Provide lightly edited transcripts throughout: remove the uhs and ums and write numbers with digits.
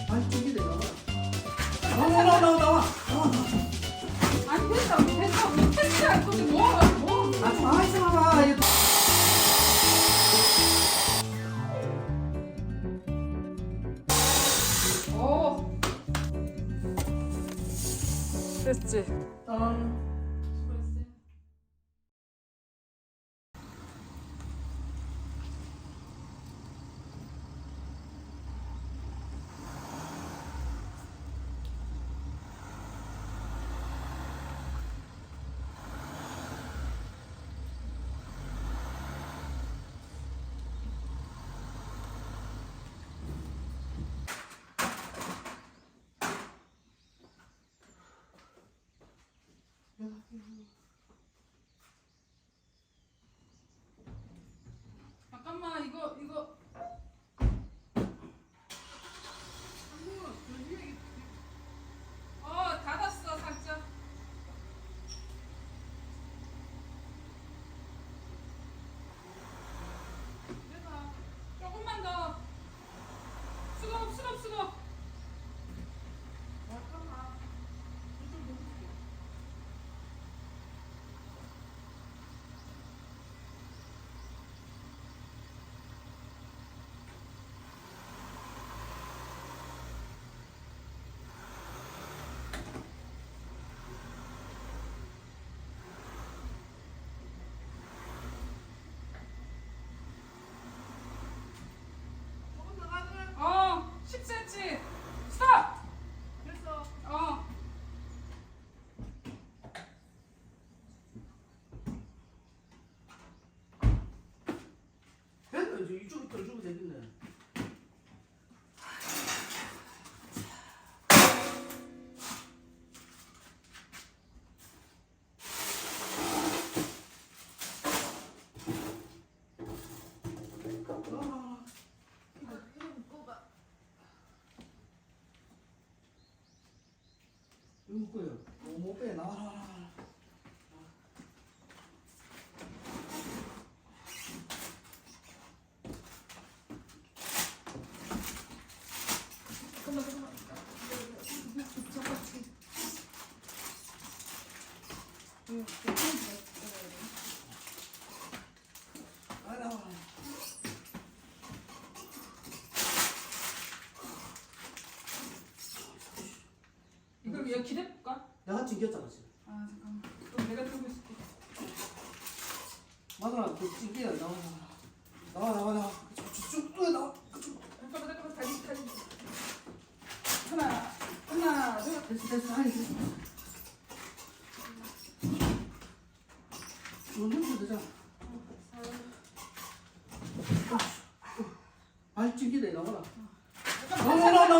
발전기대 나와. 아니 됐다. 테스트할 건데 뭐? 아, 좀 가만히 있어봐봐. 이거. 됐지. 잠깐만 이거 닫았어 살짝. 내가 조금만 더 수갑 잠깐만 이쪽 놓을게. 조금 더 가자. 10cm. 스탑. 됐어. 됐네. 이쪽부터 주면 되겠네. 이거 묶어봐. 이거 묶어요. 못 빼. 나와. 잠깐만. 나와. 이거 여기 기대볼까? 내가 찡겼잖아 지금. 잠깐만. 그럼 내가 들고 있을게. 마누라 그 찡기야. 나와. 쭉 나와. 잠깐만 다시. 하나, 둘. 됐어. 아니 됐어. 이거 되잖아. 발 찡기대 나와라.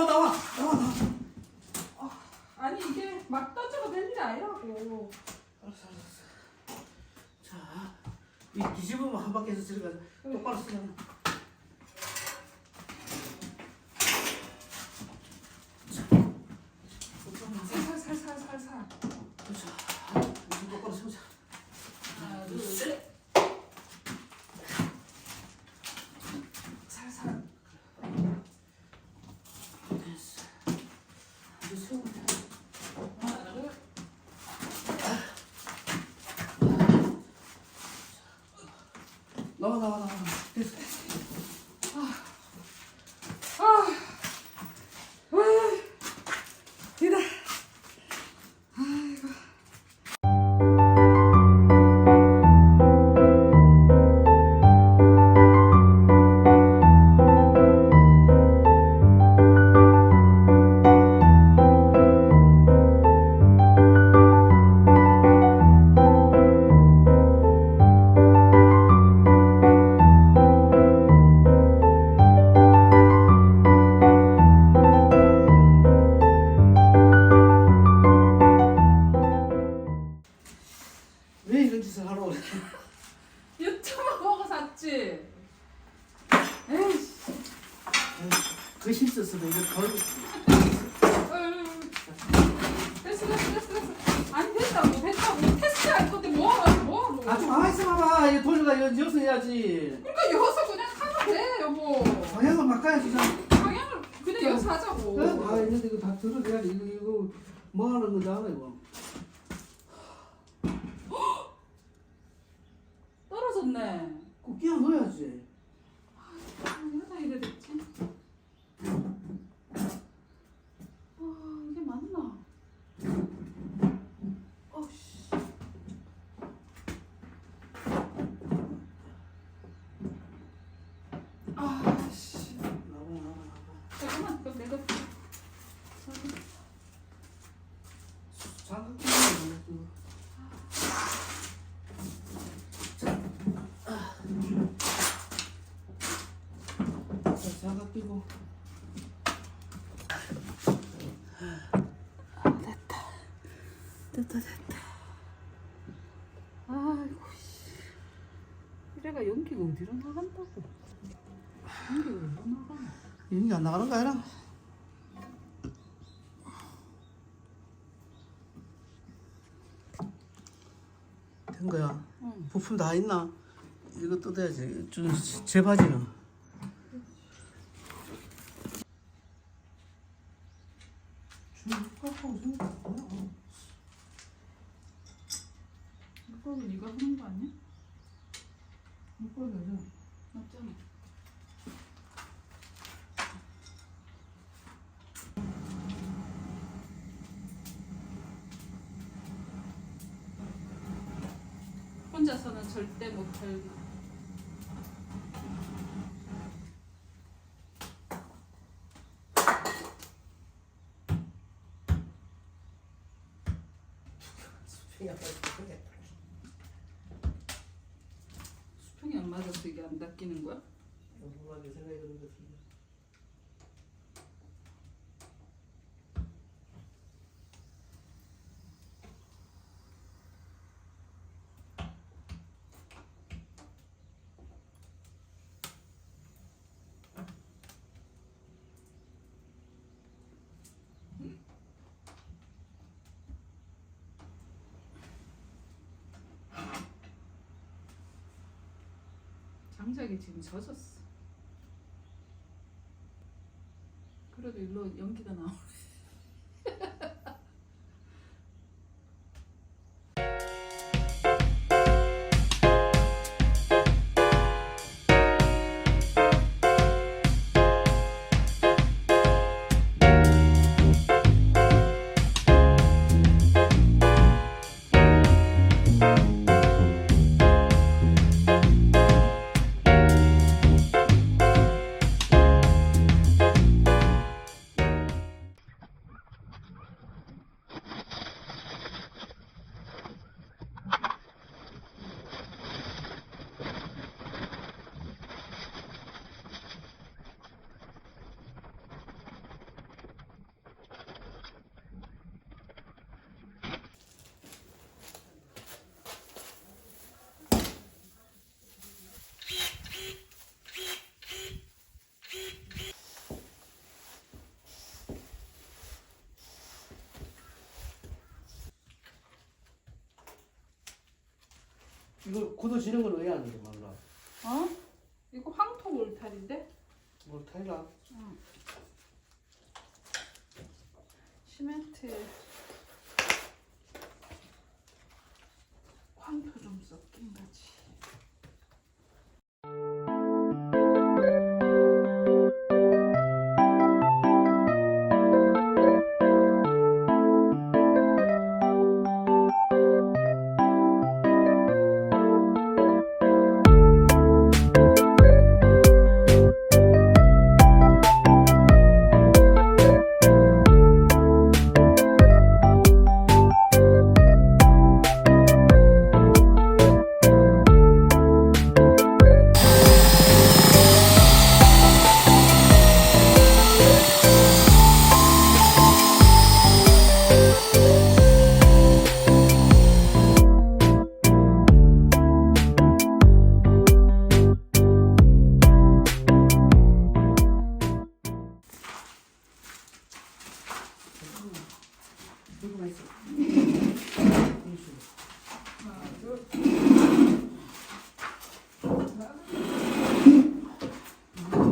나와. 아니 이게 막 떠져도 될 일이 아니라고. 알았어. 자, 이 뒤집으면 한 바퀴 해서 들어가자. 똑바로 쓰잖아. 살살. 자, 이거 똑바로 세우자. 하나, 둘, 셋. 살살. 됐어. 이제 세우면 돼. 하나, 둘. 나와. 됐어. 이다. 왜 이런 짓을 하러 그래? 유튜브 보고 샀지. 에이씨. 그 힘썼으면 이거 덜. 됐어. 아니 됐다고. 테스트할 건데 뭐하러. 아, 좀 가만히 있어봐봐. 이거 돌려가 여기서 해야지. 그러니까 여기서 그냥 하면 돼 여보. 방향을 바꿔야지. 방향을 그냥 니네 여기서 하자고. 다 있는데 이거 다 들어내야지. 이거 뭐 하는 거잖아 이거. 떨어졌네. 꼭 끼워 넣어야지. 이러다 이래 됐지? 이게 맞나? 어씨. 아씨. 나와. 잠깐만, 그럼 내가 장갑 끼워. 장갑 끼고. 됐다. 아이고 씨. 이래가 연기가 어디로 나간다고? 연기가 어디로 나가나? 연기 안 나가는 거 아니라? 된 거야. 응. 부품 다 있나? 이거 뜯어야지. 제 바지는. 이거는 네가 하는 거 아니야? 묶어야 돼. 맞잖아. 혼자서는 절대 못할. 수평이 안 맞아서 이게 안 닦이는 거야? 궁금하게 생각이 드는 것 같은데. 장작이 지금 젖었어. 그래도 일로 연기가 나오네. 이거 굳어지는 건 왜 안 돼, 말라? 어? 이거 황토 울타리인데? 뭘 타이라? 응. 시멘트 황토 좀 섞인 거지. 누구만 있어? 하나, 둘.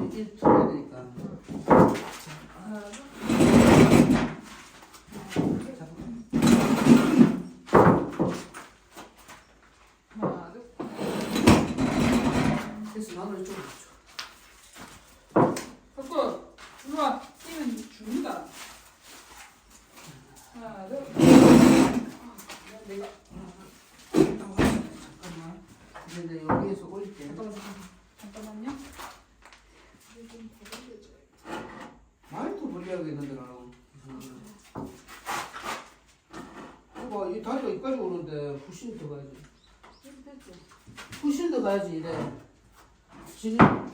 이제 쳐야 되니까. 하면 죽는다. 하나, 둘. 내가 잠깐만. 이제 내가 여기에서 올릴게. 잠깐만요. 말도 벌려야겠는데 나는. 봐봐, 이 다리가 여기까지 오는데 푸신 더 가야지. 푸신 더 가야지 이래. 지금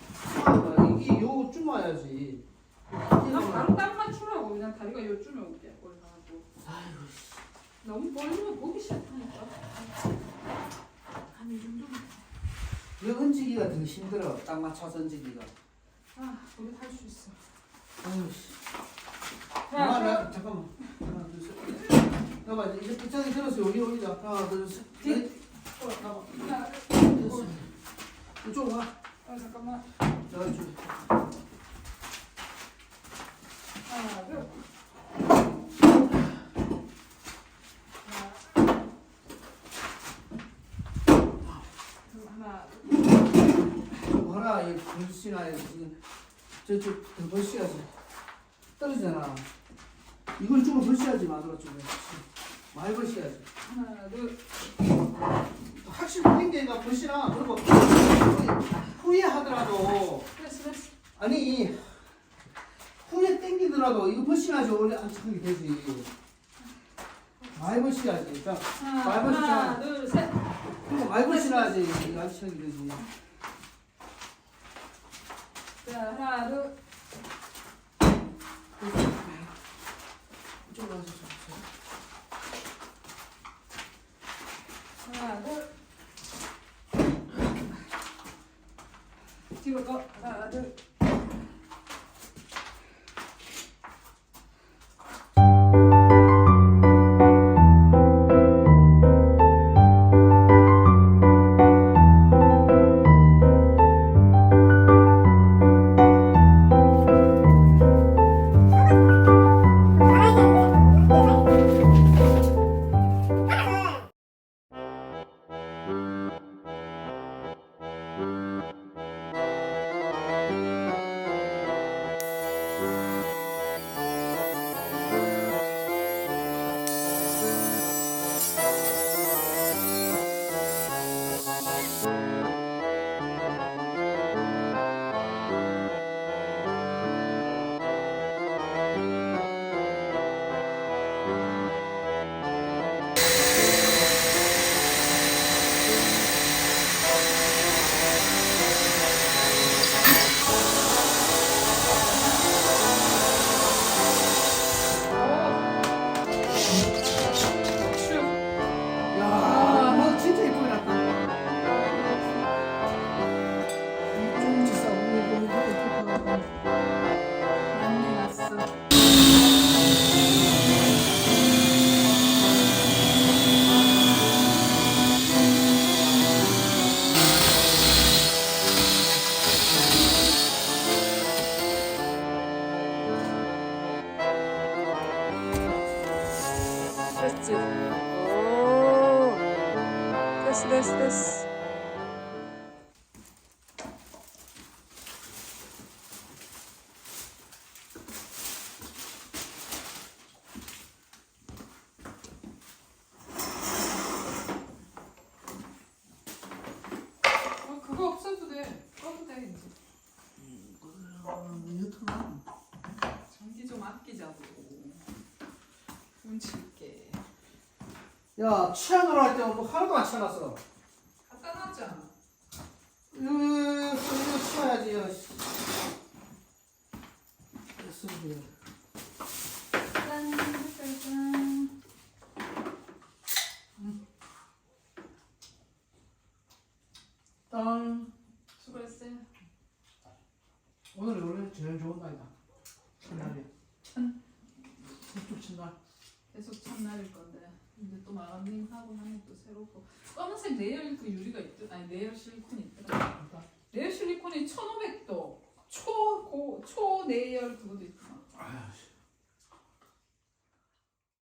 이게 요쯤 와야지. 그냥 바로 딱 맞추라고. 그냥 다리가 요쯤에 올게. 올라가고. 아이고. 너무 벌리면 보기 싫다니까. 한 이 정도면. 이 얹기가 더 힘들어. 딱 맞춰서 얹기가. 아, 우리 할 수 있어. 아유 씨. 자, 나 잠깐만. 하나 둘 셋. 나봐 이제 저기 들어서 여기 올리자. 하나 둘 셋. 넷. 나봐. 하나, 됐어. 이쪽으로 와. 잠깐만. 자 이쪽. 하나, 둘. 하나, 좀 봐라 이 벌씨나 지금 저쪽 더 벌씨야지. 떨어지잖아. 이걸 좀 벌씨야지 마누라 쪽에. 많이 벌씨야지. 하나, 둘. 확실히 보인 게가 벌씨나 그리고 후에 하더라도 됐어. 아니 후에 땡기더라도 이거 벌씨나지 원래 안 차게 되지. 많이 벌씨야지. 자, 많이 벌씨나. 하나, 둘, 셋. 그리고 많이 벌씨나지 안 차게 되지. 자, 하나, 둘. 이쪽으로 와서 하나, 둘. 뒤로 가. 하나, 둘. 야, 너 진짜 이쁘게 났다. 좀 진짜 우리 난리 났어. 됐지? 오, 됐어. 그거 없어도 돼. 꺼도 돼 이제. 전기 좀 아끼자고. 운치 있게. 야, 치아노로 할 때는 뭐 하나도 안 치아놨어. 갖다 놨잖아. 이거 치아야지. 야, 씨. 됐어, 이제. 짠. 땅. 수고했어요. 오늘 원래 제일 좋은 날이다. 첫날이야. 첫날. 계속 첫날일 건데 이제 또 마감링 하고 나면 또 새롭고 검은색 내열 그 유리가 있더라. 아니 내열 실리콘이 있더라. 내열 실리콘이 1,500도 초내열 그것도 있구나. 아휴,